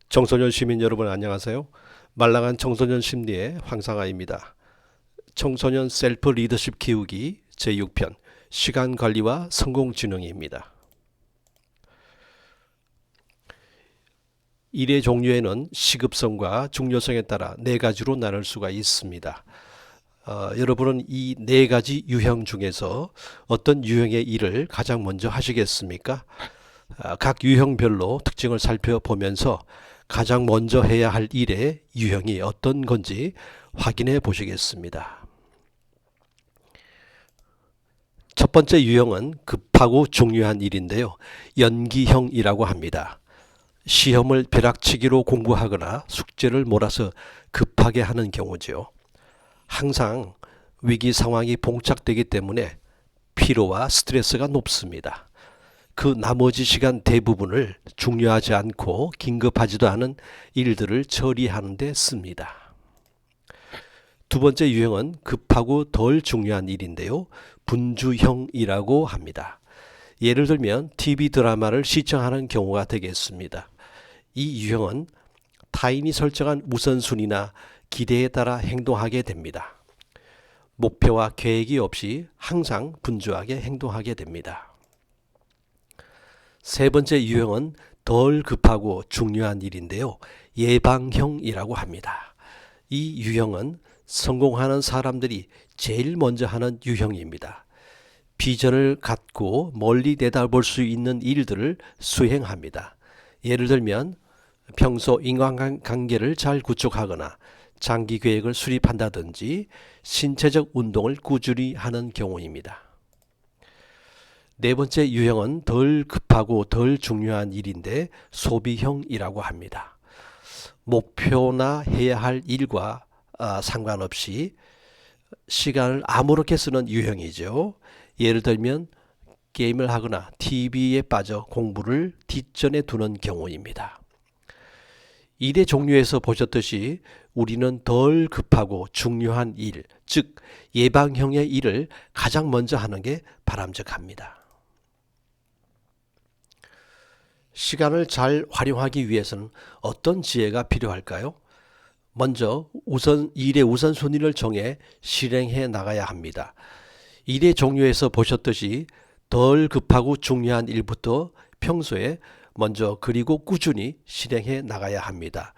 청소년 시민 여러분 안녕하세요. 말랑한 청소년 심리의 황상아입니다. 청소년 셀프 리더십 키우기 제6편 시간 관리와 성공 지능입니다. 일의 종류에는 시급성과 중요성에 따라 네 가지로 나눌 수가 있습니다. 여러분은 이 네 가지 유형 중에서 어떤 유형의 일을 가장 먼저 하시겠습니까? 각 유형별로 특징을 살펴보면서 가장 먼저 해야 할 일의 유형이 어떤 건지 확인해 보시겠습니다. 첫 번째 유형은 급하고 중요한 일인데요. 연기형이라고 합니다. 시험을 벼락치기로 공부하거나 숙제를 몰아서 급하게 하는 경우죠. 항상 위기 상황이 봉착되기 때문에 피로와 스트레스가 높습니다. 그 나머지 시간 대부분을 중요하지 않고 긴급하지도 않은 일들을 처리하는 데 씁니다. 두 번째 유형은 급하고 덜 중요한 일인데요. 분주형이라고 합니다. 예를 들면 TV 드라마를 시청하는 경우가 되겠습니다. 이 유형은 타인이 설정한 우선순위나 기대에 따라 행동하게 됩니다. 목표와 계획이 없이 항상 분주하게 행동하게 됩니다. 세 번째 유형은 덜 급하고 중요한 일인데요. 예방형이라고 합니다. 이 유형은 성공하는 사람들이 제일 먼저 하는 유형입니다. 비전을 갖고 멀리 내다볼 수 있는 일들을 수행합니다. 예를 들면 평소 인간관계를 잘 구축하거나 장기 계획을 수립한다든지 신체적 운동을 꾸준히 하는 경우입니다. 네 번째 유형은 덜 급하고 덜 중요한 일인데 소비형이라고 합니다. 목표나 해야 할 일과 상관없이 시간을 아무렇게 쓰는 유형이죠. 예를 들면 게임을 하거나 TV에 빠져 공부를 뒷전에 두는 경우입니다. 일의 종류에서 보셨듯이 우리는 덜 급하고 중요한 일, 즉 예방형의 일을 가장 먼저 하는 게 바람직합니다. 시간을 잘 활용하기 위해서는 어떤 지혜가 필요할까요? 먼저 일의 우선순위를 정해 실행해 나가야 합니다. 일의 종류에서 보셨듯이 덜 급하고 중요한 일부터 평소에 먼저 그리고 꾸준히 실행해 나가야 합니다.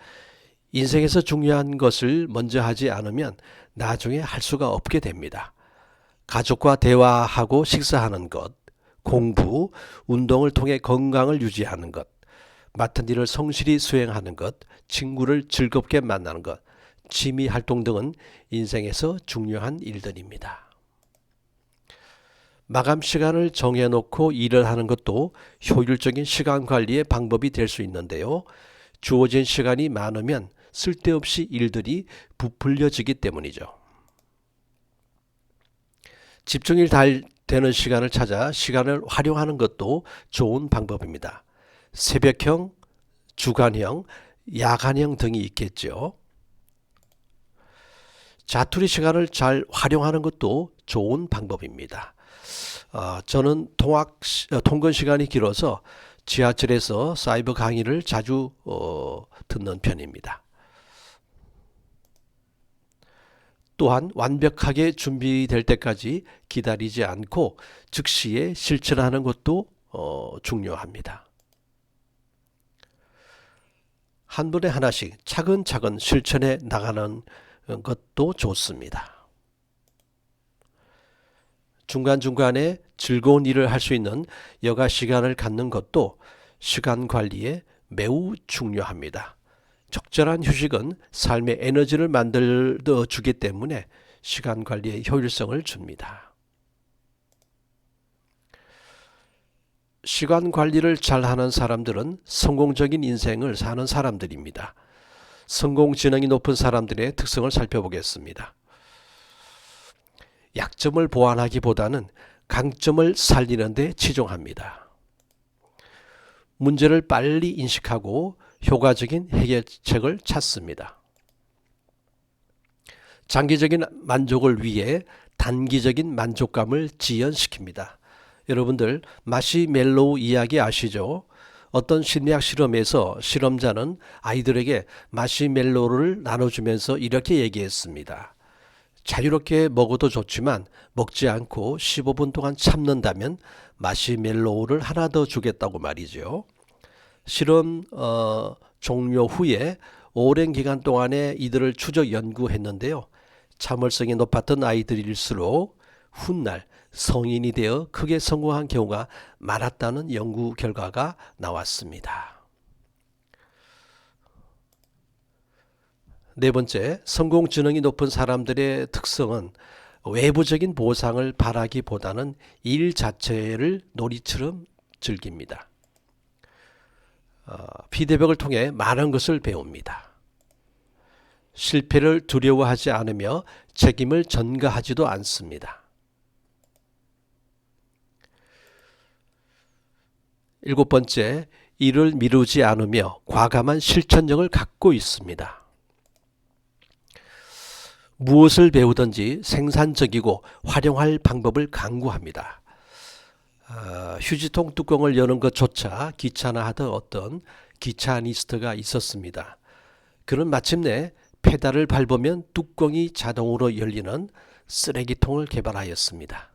인생에서 중요한 것을 먼저 하지 않으면 나중에 할 수가 없게 됩니다. 가족과 대화하고 식사하는 것, 공부, 운동을 통해 건강을 유지하는 것, 맡은 일을 성실히 수행하는 것, 친구를 즐겁게 만나는 것, 취미 활동 등은 인생에서 중요한 일들입니다. 마감 시간을 정해놓고 일을 하는 것도 효율적인 시간 관리의 방법이 될 수 있는데요. 주어진 시간이 많으면 쓸데없이 일들이 부풀려지기 때문이죠. 집중이 잘 되는 시간을 찾아 시간을 활용하는 것도 좋은 방법입니다. 새벽형, 주간형, 야간형 등이 있겠죠. 자투리 시간을 잘 활용하는 것도 좋은 방법입니다. 저는 통근 시간이 길어서 지하철에서 사이버 강의를 자주 듣는 편입니다. 또한 완벽하게 준비될 때까지 기다리지 않고 즉시에 실천하는 것도 중요합니다. 한 번에 하나씩 차근차근 실천해 나가는 것도 좋습니다. 중간중간에 즐거운 일을 할 수 있는 여가 시간을 갖는 것도 시간 관리에 매우 중요합니다. 적절한 휴식은 삶의 에너지를 만들어 주기 때문에 시간 관리에 효율성을 줍니다. 시간 관리를 잘하는 사람들은 성공적인 인생을 사는 사람들입니다. 성공 지능이 높은 사람들의 특성을 살펴보겠습니다. 약점을 보완하기보다는 강점을 살리는 데 치중합니다. 문제를 빨리 인식하고 효과적인 해결책을 찾습니다. 장기적인 만족을 위해 단기적인 만족감을 지연시킵니다. 여러분들 마시멜로우 이야기 아시죠? 어떤 심리학 실험에서 실험자는 아이들에게 마시멜로를 나눠주면서 이렇게 얘기했습니다. 자유롭게 먹어도 좋지만 먹지 않고 15분 동안 참는다면 마시멜로우를 하나 더 주겠다고 말이죠. 실험 종료 후에 오랜 기간 동안에 이들을 추적 연구했는데요. 참을성이 높았던 아이들일수록 훗날 성인이 되어 크게 성공한 경우가 많았다는 연구 결과가 나왔습니다. 네 번째, 성공지능이 높은 사람들의 특성은 외부적인 보상을 바라기보다는 일 자체를 놀이처럼 즐깁니다. 피드백을 통해 많은 것을 배웁니다. 실패를 두려워하지 않으며 책임을 전가하지도 않습니다. 일곱 번째, 일을 미루지 않으며 과감한 실천력을 갖고 있습니다. 무엇을 배우든지 생산적이고 활용할 방법을 강구합니다. 휴지통 뚜껑을 여는 것조차 귀찮아하던 어떤 귀차니스트가 있었습니다. 그는 마침내 페달을 밟으면 뚜껑이 자동으로 열리는 쓰레기통을 개발하였습니다.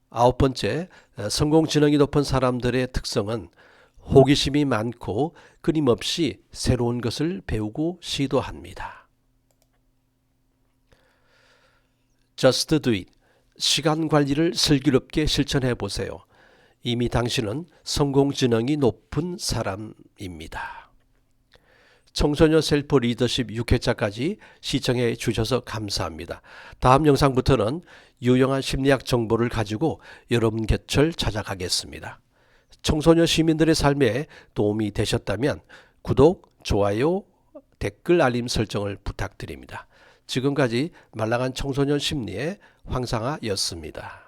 아홉 번째, 성공지능이 높은 사람들의 특성은 호기심이 많고 끊임없이 새로운 것을 배우고 시도합니다. Just do it. 시간 관리를 슬기롭게 실천해 보세요. 이미 당신은 성공지능이 높은 사람입니다. 청소년 셀프 리더십 6회차까지 시청해 주셔서 감사합니다. 다음 영상부터는 유용한 심리학 정보를 가지고 여러분 곁을 찾아가겠습니다. 청소년 시민들의 삶에 도움이 되셨다면 구독, 좋아요, 댓글 알림 설정을 부탁드립니다. 지금까지 말랑한 청소년 심리의 황상아였습니다.